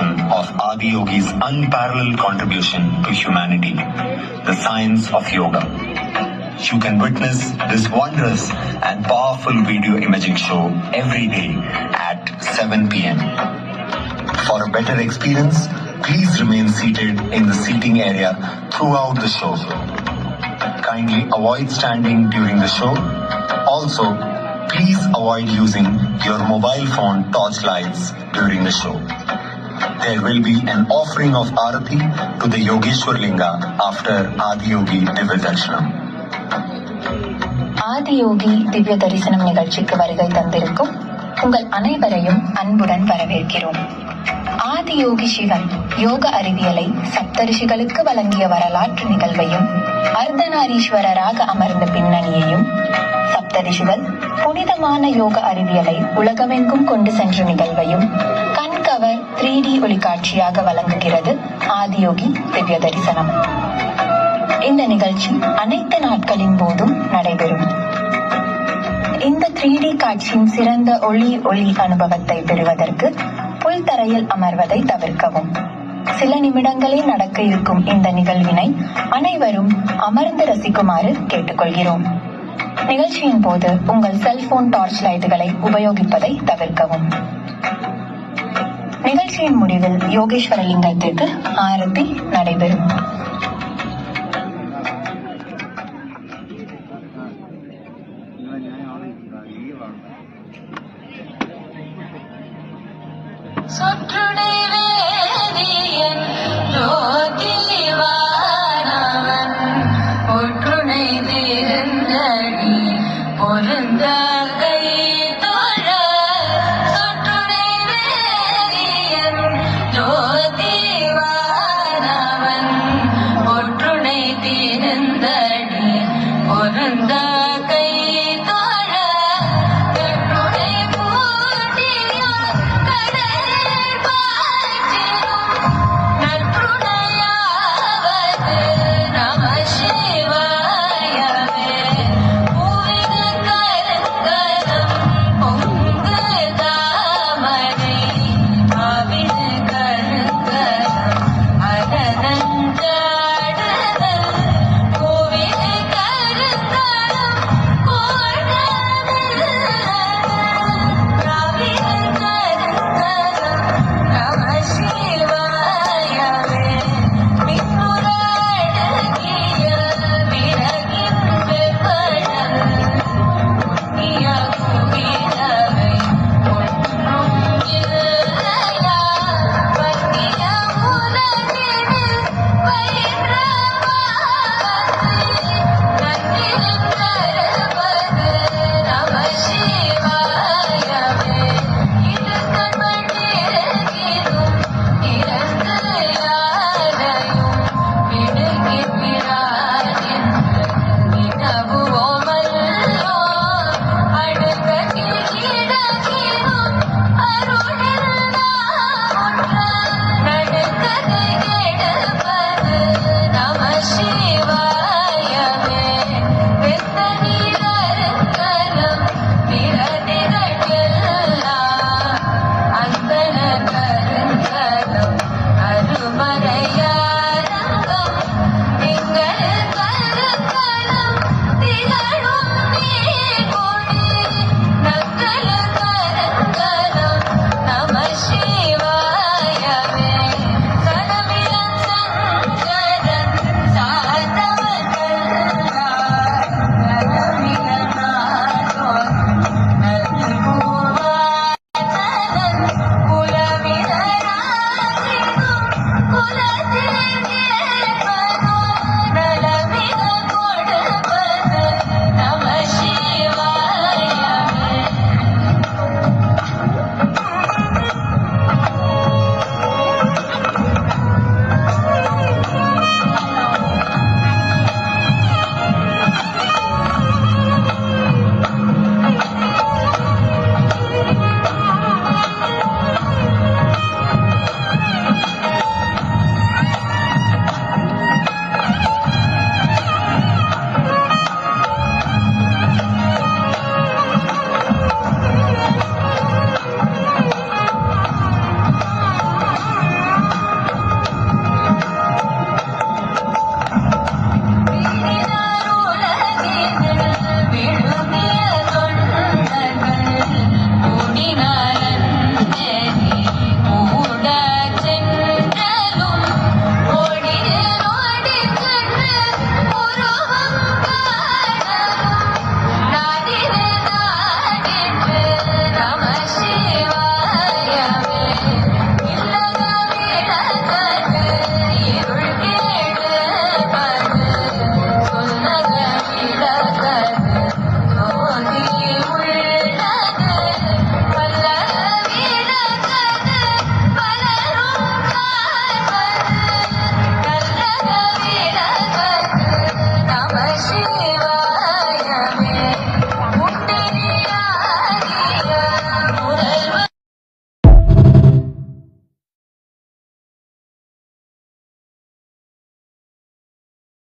reflection of Adiyogi's unparalleled contribution to humanity, the science of yoga. You can witness this wondrous and powerful video imaging show every day at 7 p.m. For a better experience, please remain seated in the seating area throughout the show. Kindly avoid standing during the show. Also, please avoid using your mobile phone torchlights during the show. There will be an offering of Arati to the Yogeshwar Linga after Adiyogi Divya Darshanam. Adiyogi திவ்ய தரிசனம் நிகழ்ச்சிக்கு வருகை தந்திருக்கும் உங்கள் அனைவரையும் அன்புடன் வரவேற்கிறோம். ஆதியோகி சிவன் யோக அறிவியலை சப்தரிஷிகளுக்கு வழங்கிய வரலாற்று நிகழ்வையும், அர்த்தநாரீஸ்வரராக அமர்ந்த பின்னணியையும், சப்தரிஷிகள் புனிதமான யோக அறிவியலை உலகமெங்கும் கொண்டு சென்ற நிகழ்வையும் கண்கவர் 3D ஒளிக்காட்சியாக வழங்குகிறது ஆதியோகி திவ்ய தரிசனம். இந்த நிகழ்ச்சி அனைத்து நாட்களின் போதும் நடைபெறும். இந்த 3D காட்சியின் சிறந்த ஒளி அனுபவத்தை பெறுவதற்கு புல்தரையில் அமர்வதை தவிர்க்கவும். சில நிமிடங்களே நடக்க இருக்கும் இந்த நிகழ்வினை அனைவரும் அமர்ந்து ரசிக்குமாறு கேட்டுக்கொள்கிறோம். நிகழ்ச்சியின் போது உங்கள் செல்போன் டார்ச் லைட்டுகளை உபயோகிப்பதை தவிர்க்கவும். நிகழ்ச்சியின் முடிவில் யோகேஸ்வர லிங்கத்திற்கு ஆரத்தி நடைபெறும்.